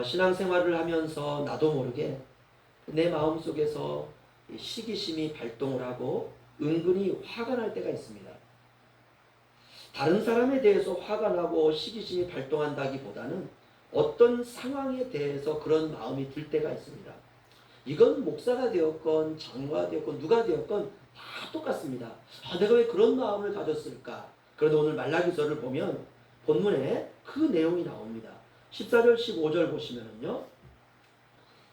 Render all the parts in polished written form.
신앙생활을 하면서 나도 모르게 내 마음속에서 시기심이 발동을 하고 은근히 화가 날 때가 있습니다. 다른 사람에 대해서 화가 나고 시기심이 발동한다기보다는 어떤 상황에 대해서 그런 마음이 들 때가 있습니다. 이건 목사가 되었건 장로가 되었건 누가 되었건 다 똑같습니다. 내가 왜 그런 마음을 가졌을까? 그런데 오늘 말라기서를 보면 본문에 그 내용이 나옵니다. 14절 15절 보시면은요,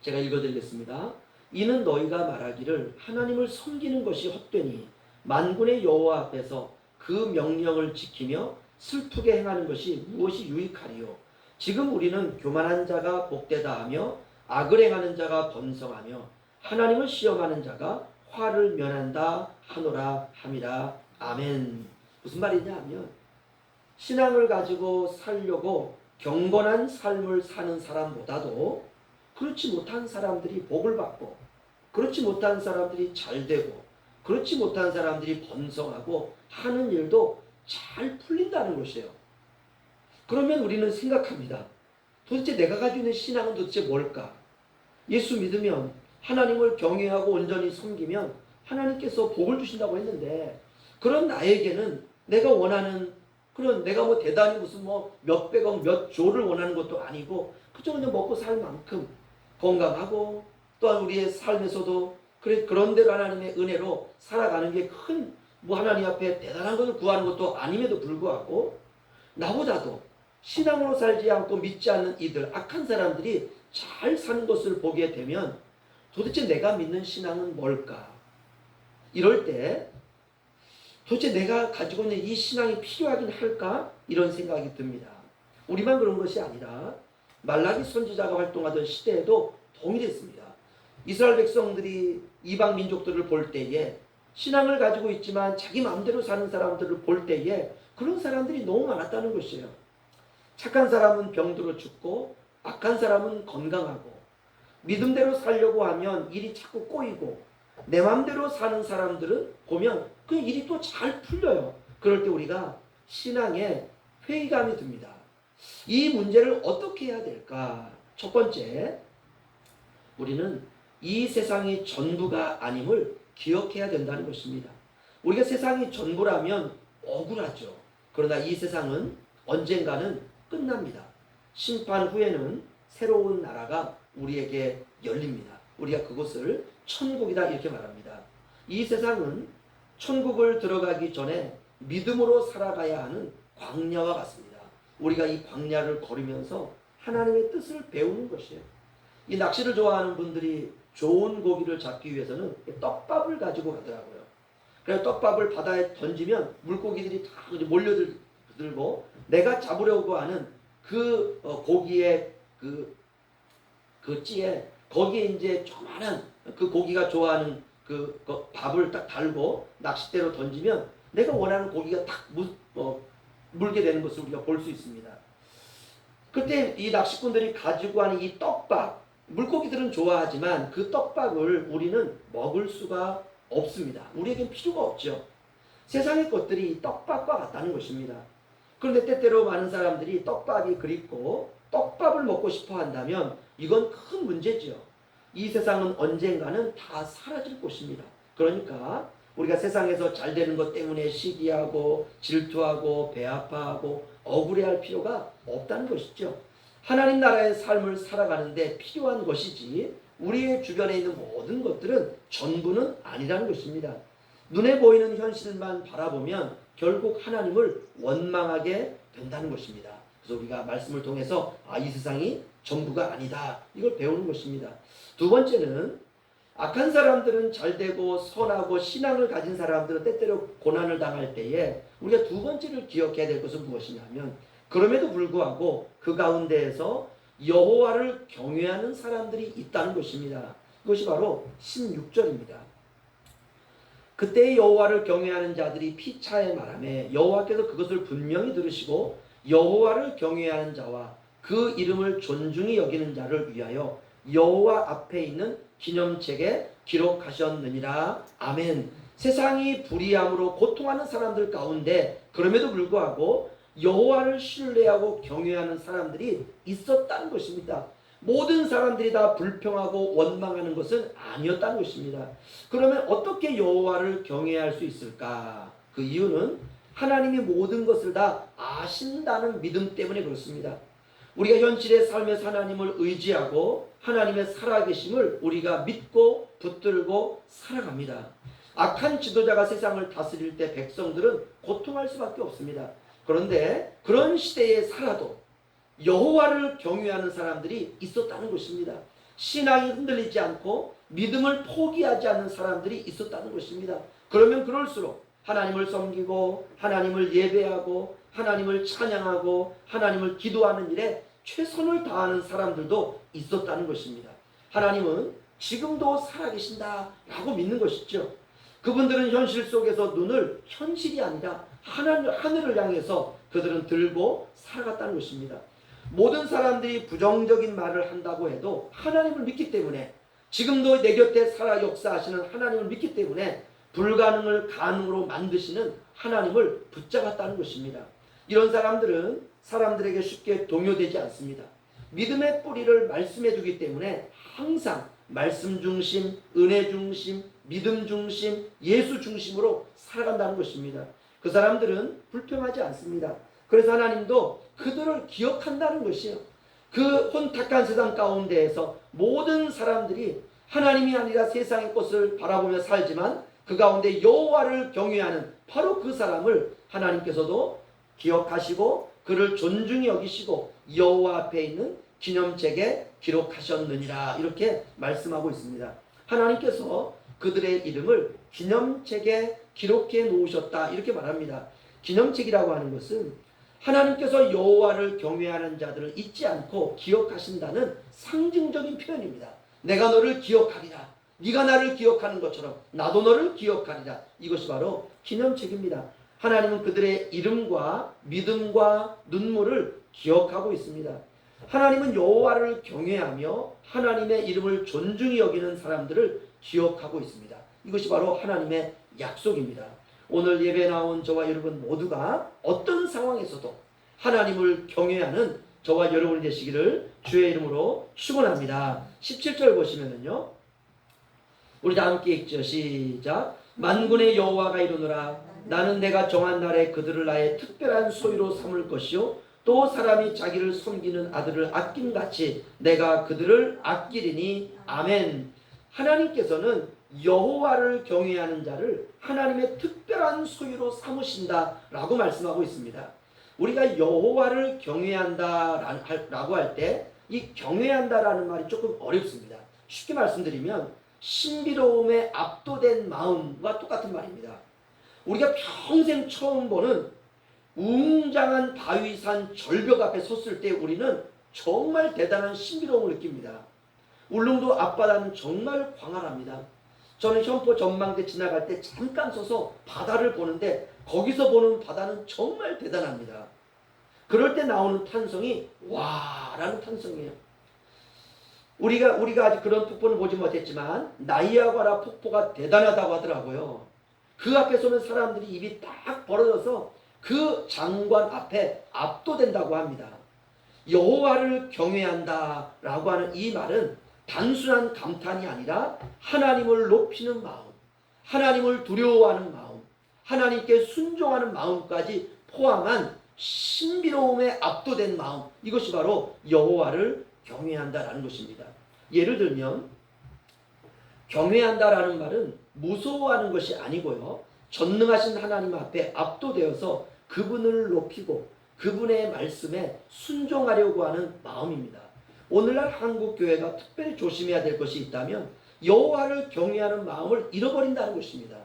제가 읽어드리겠습니다. 이는 너희가 말하기를 하나님을 섬기는 것이 헛되니 만군의 여호와 앞에서 그 명령을 지키며 슬프게 행하는 것이 무엇이 유익하리요? 지금 우리는 교만한 자가 복되다 하며 악을 행하는 자가 번성하며 하나님을 시험하는 자가 화를 면한다 하노라 함이라. 아멘. 무슨 말이냐 하면 신앙을 가지고 살려고 경건한 삶을 사는 사람보다도 그렇지 못한 사람들이 복을 받고 그렇지 못한 사람들이 잘되고 그렇지 못한 사람들이 번성하고 하는 일도 잘 풀린다는 것이에요. 그러면 우리는 생각합니다. 도대체 내가 가지고 있는 신앙은 도대체 뭘까? 예수 믿으면 하나님을 경외하고 온전히 섬기면 하나님께서 복을 주신다고 했는데 그런 나에게는 내가 원하는 그런 내가 대단히 무슨 몇백억 몇 조를 원하는 것도 아니고 그저 그냥 먹고 살 만큼 건강하고 또한 우리의 삶에서도 그런 대로 하나님의 은혜로 살아가는 게 큰 하나님 앞에 대단한 것을 구하는 것도 아님에도 불구하고 나보다도 신앙으로 살지 않고 믿지 않는 이들 악한 사람들이 잘 사는 것을 보게 되면 도대체 내가 믿는 신앙은 뭘까? 이럴 때 도대체 내가 가지고 있는 이 신앙이 필요하긴 할까? 이런 생각이 듭니다. 우리만 그런 것이 아니라 말라기 선지자가 활동하던 시대에도 동일했습니다. 이스라엘 백성들이 이방 민족들을 볼 때에 신앙을 가지고 있지만 자기 마음대로 사는 사람들을 볼 때에 그런 사람들이 너무 많았다는 것이에요. 착한 사람은 병들어 죽고 악한 사람은 건강하고 믿음대로 살려고 하면 일이 자꾸 꼬이고 내 마음대로 사는 사람들은 보면 그 일이 또 잘 풀려요. 그럴 때 우리가 신앙에 회의감이 듭니다. 이 문제를 어떻게 해야 될까? 첫 번째, 우리는 이 세상이 전부가 아님을 기억해야 된다는 것입니다. 우리가 세상이 전부라면 억울하죠. 그러나 이 세상은 언젠가는 끝납니다. 심판 후에는 새로운 나라가 우리에게 열립니다. 우리가 그곳을 천국이다 이렇게 말합니다. 이 세상은 천국을 들어가기 전에 믿음으로 살아가야 하는 광야와 같습니다. 우리가 이 광야를 걸으면서 하나님의 뜻을 배우는 것이에요. 이 낚시를 좋아하는 분들이 좋은 고기를 잡기 위해서는 떡밥을 가지고 가더라고요. 그래서 떡밥을 바다에 던지면 물고기들이 다 몰려들고 내가 잡으려고 하는 그 고기의 그 찌에 거기에 이제 조그마한 그 고기가 좋아하는 그 밥을 딱 달고 낚싯대로 던지면 내가 원하는 고기가 딱 물게 되는 것을 우리가 볼 수 있습니다. 그때 이 낚시꾼들이 가지고 하는 이 떡밥, 물고기들은 좋아하지만 그 떡밥을 우리는 먹을 수가 없습니다. 우리에겐 필요가 없죠. 세상의 것들이 떡밥과 같다는 것입니다. 그런데 때때로 많은 사람들이 떡밥이 그립고 떡밥을 먹고 싶어 한다면 이건 큰 문제죠. 이 세상은 언젠가는 다 사라질 것입니다. 그러니까 우리가 세상에서 잘 되는 것 때문에 시기하고 질투하고 배아파하고 억울해할 필요가 없다는 것이죠. 하나님 나라의 삶을 살아가는데 필요한 것이지 우리의 주변에 있는 모든 것들은 전부는 아니라는 것입니다. 눈에 보이는 현실만 바라보면 결국 하나님을 원망하게 된다는 것입니다. 그래서 우리가 말씀을 통해서 이 세상이 전부가 아니다 이걸 배우는 것입니다. 두 번째는 악한 사람들은 잘되고 선하고 신앙을 가진 사람들은 때때로 고난을 당할 때에 우리가 두 번째를 기억해야 될 것은 무엇이냐면 그럼에도 불구하고 그 가운데에서 여호와를 경외하는 사람들이 있다는 것입니다. 그것이 바로 16절입니다. 그때 여호와를 경외하는 자들이 피차에 말하매 여호와께서 그것을 분명히 들으시고 여호와를 경외하는 자와 그 이름을 존중히 여기는 자를 위하여 여호와 앞에 있는 기념책에 기록하셨느니라. 아멘. 세상이 불의함으로 고통하는 사람들 가운데 그럼에도 불구하고 여호와를 신뢰하고 경외하는 사람들이 있었다는 것입니다. 모든 사람들이 다 불평하고 원망하는 것은 아니었다는 것입니다. 그러면 어떻게 여호와를 경외할 수 있을까? 그 이유는 하나님이 모든 것을 다 아신다는 믿음 때문에 그렇습니다. 우리가 현실의 삶에서 하나님을 의지하고 하나님의 살아계심을 우리가 믿고 붙들고 살아갑니다. 악한 지도자가 세상을 다스릴 때 백성들은 고통할 수밖에 없습니다. 그런데 그런 시대에 살아도 여호와를 경외하는 사람들이 있었다는 것입니다. 신앙이 흔들리지 않고 믿음을 포기하지 않는 사람들이 있었다는 것입니다. 그러면 그럴수록 하나님을 섬기고 하나님을 예배하고 하나님을 찬양하고 하나님을 기도하는 일에 최선을 다하는 사람들도 있었다는 것입니다. 하나님은 지금도 살아계신다라고 믿는 것이죠. 그분들은 현실 속에서 눈을 현실이 아니라 하늘을 향해서 그들은 들고 살아갔다는 것입니다. 모든 사람들이 부정적인 말을 한다고 해도 하나님을 믿기 때문에, 지금도 내 곁에 살아 역사하시는 하나님을 믿기 때문에 불가능을 가능으로 만드시는 하나님을 붙잡았다는 것입니다. 이런 사람들은 사람들에게 쉽게 동요되지 않습니다. 믿음의 뿌리를 말씀에 두기 때문에 항상 말씀 중심, 은혜 중심, 믿음 중심, 예수 중심으로 살아간다는 것입니다. 그 사람들은 불평하지 않습니다. 그래서 하나님도 그들을 기억한다는 것이에요. 그 혼탁한 세상 가운데에서 모든 사람들이 하나님이 아니라 세상의 것을 바라보며 살지만 그 가운데 여호와를 경외하는 바로 그 사람을 하나님께서도 기억하시고 그를 존중히 여기시고 여호와 앞에 있는 기념책에 기록하셨느니라, 이렇게 말씀하고 있습니다. 하나님께서 그들의 이름을 기념책에 기록해 놓으셨다, 이렇게 말합니다. 기념책이라고 하는 것은 하나님께서 여호와를 경외하는 자들을 잊지 않고 기억하신다는 상징적인 표현입니다. 내가 너를 기억하리라. 네가 나를 기억하는 것처럼 나도 너를 기억하리라. 이것이 바로 기념책입니다. 하나님은 그들의 이름과 믿음과 눈물을 기억하고 있습니다. 하나님은 여호와를 경외하며 하나님의 이름을 존중히 여기는 사람들을 기억하고 있습니다. 이것이 바로 하나님의 약속입니다. 오늘 예배 나온 저와 여러분 모두가 어떤 상황에서도 하나님을 경외하는 저와 여러분이 되시기를 주의 이름으로 축원합니다. 17절 보시면은요, 우리 다 함께 읽죠. 시작. 만군의 여호와가 이르노라. 나는 내가 정한 날에 그들을 나의 특별한 소유로 삼을 것이요 또 사람이 자기를 섬기는 아들을 아낌같이 내가 그들을 아끼리니. 아멘. 하나님께서는 여호와를 경외하는 자를 하나님의 특별한 소유로 삼으신다라고 말씀하고 있습니다. 우리가 여호와를 경외한다라고 할 때 이 경외한다라는 말이 조금 어렵습니다. 쉽게 말씀드리면 신비로움에 압도된 마음과 똑같은 말입니다. 우리가 평생 처음 보는 웅장한 바위산 절벽 앞에 섰을 때 우리는 정말 대단한 신비로움을 느낍니다. 울릉도 앞바다는 정말 광활합니다. 저는 현포 전망대 지나갈 때 잠깐 서서 바다를 보는데 거기서 보는 바다는 정말 대단합니다. 그럴 때 나오는 탄성이 와라는 탄성이에요. 우리가 아직 그런 폭포는 보지 못했지만 나이아가라 폭포가 대단하다고 하더라고요. 그 앞에 서면 사람들이 입이 딱 벌어져서 그 장관 앞에 압도된다고 합니다. 여호와를 경외한다라고 하는 이 말은 단순한 감탄이 아니라 하나님을 높이는 마음, 하나님을 두려워하는 마음, 하나님께 순종하는 마음까지 포함한 신비로움에 압도된 마음, 이것이 바로 여호와를 경외한다라는 것입니다. 예를 들면 경외한다라는 말은 무서워하는 것이 아니고요, 전능하신 하나님 앞에 압도되어서 그분을 높이고 그분의 말씀에 순종하려고 하는 마음입니다. 오늘날 한국교회가 특별히 조심해야 될 것이 있다면 여호와를 경외하는 마음을 잃어버린다는 것입니다.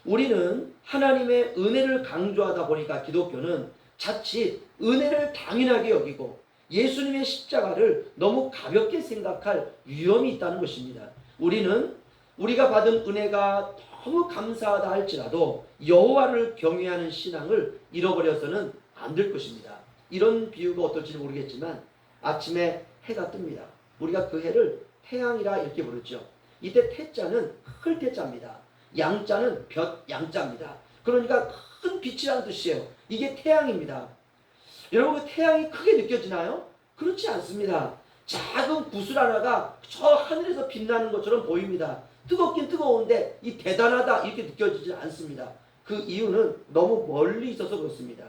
우리는 하나님의 은혜를 강조하다 보니까 기독교는 자칫 은혜를 당연하게 여기고 예수님의 십자가를 너무 가볍게 생각할 위험이 있다는 것입니다. 우리는 우리가 받은 은혜가 너무 감사하다 할지라도 여호와를 경외하는 신앙을 잃어버려서는 안 될 것입니다. 이런 비유가 어떨지 모르겠지만 아침에 해가 뜹니다. 우리가 그 해를 태양이라 이렇게 부르죠. 이때 태자는 클 태자입니다. 양자는 볕 양자입니다. 그러니까 큰 빛이라는 뜻이에요. 이게 태양입니다. 여러분, 그 태양이 크게 느껴지나요? 그렇지 않습니다. 작은 구슬 하나가 저 하늘에서 빛나는 것처럼 보입니다. 뜨겁긴 뜨거운데 이 대단하다 이렇게 느껴지지 않습니다. 그 이유는 너무 멀리 있어서 그렇습니다.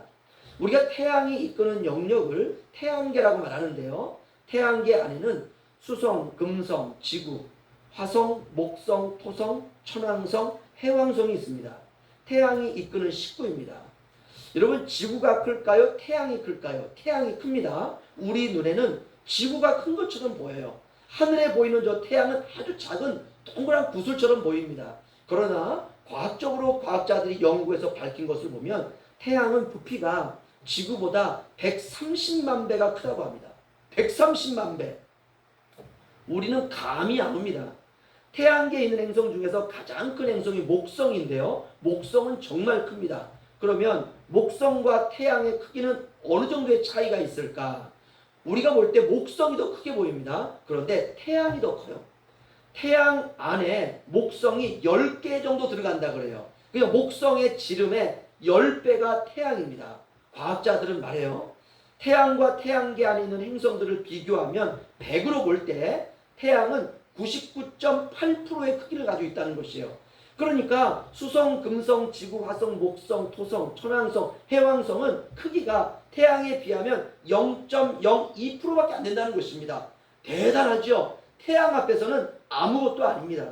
우리가 태양이 이끄는 영역을 태양계라고 말하는데요. 태양계 안에는 수성, 금성, 지구, 화성, 목성, 토성, 천왕성, 해왕성이 있습니다. 태양이 이끄는 식구입니다. 여러분, 지구가 클까요? 태양이 클까요? 태양이 큽니다. 우리 눈에는 지구가 큰 것처럼 보여요. 하늘에 보이는 저 태양은 아주 작은 동그란 구슬처럼 보입니다. 그러나 과학적으로 과학자들이 연구해서 밝힌 것을 보면 태양은 부피가 지구보다 130만 배가 크다고 합니다. 130만 배. 우리는 감이 안 옵니다. 태양계에 있는 행성 중에서 가장 큰 행성이 목성인데요. 목성은 정말 큽니다. 그러면 목성과 태양의 크기는 어느 정도의 차이가 있을까? 우리가 볼 때 목성이 더 크게 보입니다. 그런데 태양이 더 커요. 태양 안에 목성이 10개 정도 들어간다 그래요. 그러니까 목성의 지름의 10배가 태양입니다. 과학자들은 말해요. 태양과 태양계 안에 있는 행성들을 비교하면 100으로 볼 때 태양은 99.8%의 크기를 가지고 있다는 것이에요. 그러니까 수성, 금성, 지구, 화성, 목성, 토성, 천왕성, 해왕성은 크기가 태양에 비하면 0.02%밖에 안 된다는 것입니다. 대단하죠? 태양 앞에서는 아무것도 아닙니다.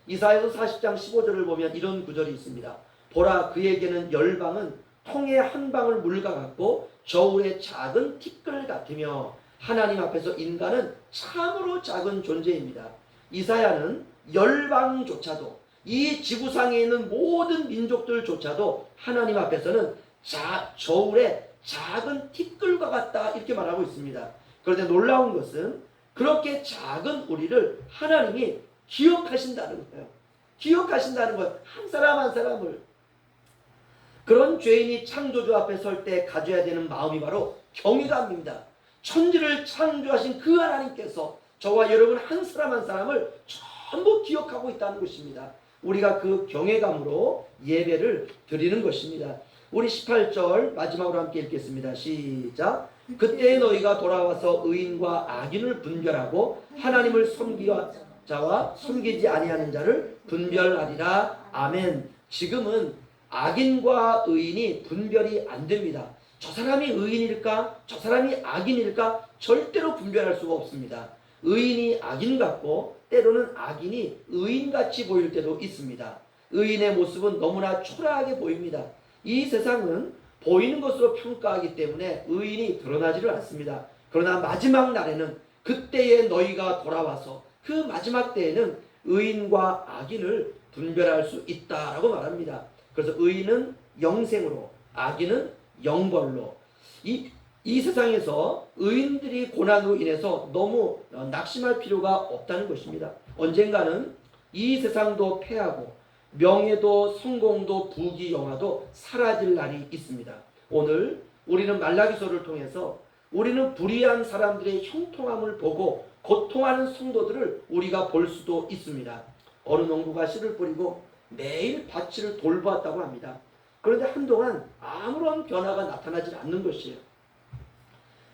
이사야서 40장 15절을 보면 이런 구절이 있습니다. 보라, 그에게는 열방은 통의 한 방울 물과 같고 저울의 작은 티끌 같으며 하나님 앞에서 인간은 참으로 작은 존재입니다. 이사야는 열방조차도 이 지구상에 있는 모든 민족들조차도 하나님 앞에서는 저울의 작은 티끌과 같다 이렇게 말하고 있습니다. 그런데 놀라운 것은 그렇게 작은 우리를 하나님이 기억하신다는 거예요. 기억하신다는 거예요. 한 사람 한 사람을. 그런 죄인이 창조주 앞에 설 때 가져야 되는 마음이 바로 경외감입니다. 천지를 창조하신 그 하나님께서 저와 여러분 한 사람 한 사람을 전부 기억하고 있다는 것입니다. 우리가 그 경외감으로 예배를 드리는 것입니다. 우리 18절 마지막으로 함께 읽겠습니다. 시작. 그때 너희가 돌아와서 의인과 악인을 분별하고 하나님을 섬기와 자와 섬기지 아니하는 자를 분별하리라. 아멘. 지금은 악인과 의인이 분별이 안 됩니다. 저 사람이 의인일까? 저 사람이 악인일까? 절대로 분별할 수가 없습니다. 의인이 악인 같고 때로는 악인이 의인같이 보일 때도 있습니다. 의인의 모습은 너무나 초라하게 보입니다. 이 세상은 보이는 것으로 평가하기 때문에 의인이 드러나지를 않습니다. 그러나 마지막 날에는 그때에 너희가 돌아와서 그 마지막 때에는 의인과 악인을 분별할 수 있다라고 말합니다. 그래서 의인은 영생으로, 악인은 영벌로. 이 세상에서 의인들이 고난으로 인해서 너무 낙심할 필요가 없다는 것입니다. 언젠가는 이 세상도 패하고 명예도 성공도 부귀 영화도 사라질 날이 있습니다. 오늘 우리는 말라기서를 통해서 우리는 불의한 사람들의 형통함을 보고 고통하는 성도들을 우리가 볼 수도 있습니다. 어느 농부가 씨를 뿌리고 매일 밭을 돌보았다고 합니다. 그런데 한동안 아무런 변화가 나타나지 않는 것이에요.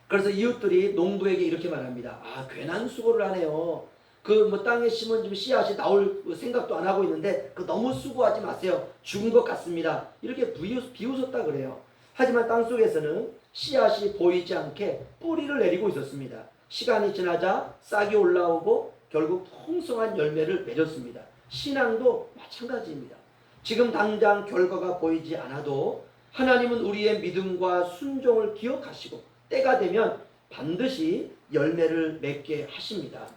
그래서 이웃들이 농부에게 이렇게 말합니다. 괜한 수고를 하네요. 땅에 심은 좀 씨앗이 나올 생각도 안 하고 있는데 너무 수고하지 마세요. 죽은 것 같습니다. 이렇게 비웃었다 그래요. 하지만 땅속에서는 씨앗이 보이지 않게 뿌리를 내리고 있었습니다. 시간이 지나자 싹이 올라오고 결국 풍성한 열매를 맺었습니다. 신앙도 마찬가지입니다. 지금 당장 결과가 보이지 않아도 하나님은 우리의 믿음과 순종을 기억하시고 때가 되면 반드시 열매를 맺게 하십니다.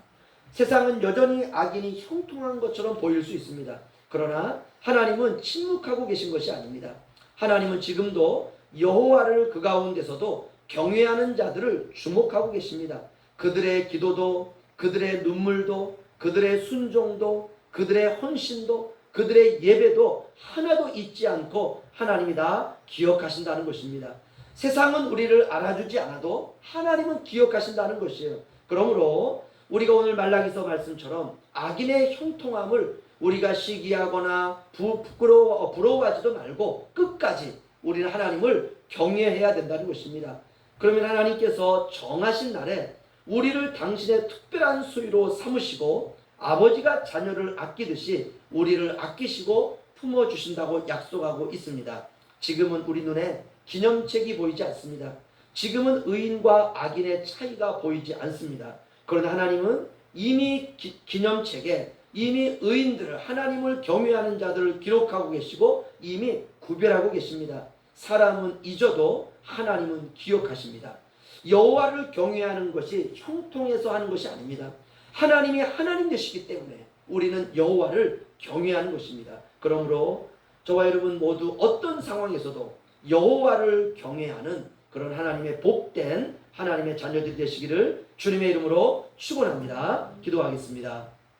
세상은 여전히 악인이 형통한 것처럼 보일 수 있습니다. 그러나 하나님은 침묵하고 계신 것이 아닙니다. 하나님은 지금도 여호와를 그 가운데서도 경외하는 자들을 주목하고 계십니다. 그들의 기도도, 그들의 눈물도, 그들의 순종도, 그들의 헌신도, 그들의 예배도 하나도 잊지 않고 하나님이 다 기억하신다는 것입니다. 세상은 우리를 알아주지 않아도 하나님은 기억하신다는 것이에요. 그러므로 우리가 오늘 말라기서 말씀처럼 악인의 형통함을 우리가 시기하거나 부러워하지도 말고 끝까지 우리는 하나님을 경외해야 된다는 것입니다. 그러면 하나님께서 정하신 날에 우리를 당신의 특별한 소유로 삼으시고 아버지가 자녀를 아끼듯이 우리를 아끼시고 품어주신다고 약속하고 있습니다. 지금은 우리 눈에 기념책이 보이지 않습니다. 지금은 의인과 악인의 차이가 보이지 않습니다. 그러나 하나님은 이미 기념책에 이미 의인들을, 하나님을 경외하는 자들을 기록하고 계시고 이미 구별하고 계십니다. 사람은 잊어도 하나님은 기억하십니다. 여호와를 경외하는 것이 형통해서 하는 것이 아닙니다. 하나님이 하나님 되시기 때문에 우리는 여호와를 경외하는 것입니다. 그러므로 저와 여러분 모두 어떤 상황에서도 여호와를 경외하는 그런 하나님의 복된 하나님의 자녀들이 되시기를 주님의 이름으로 축원합니다. 기도하겠습니다.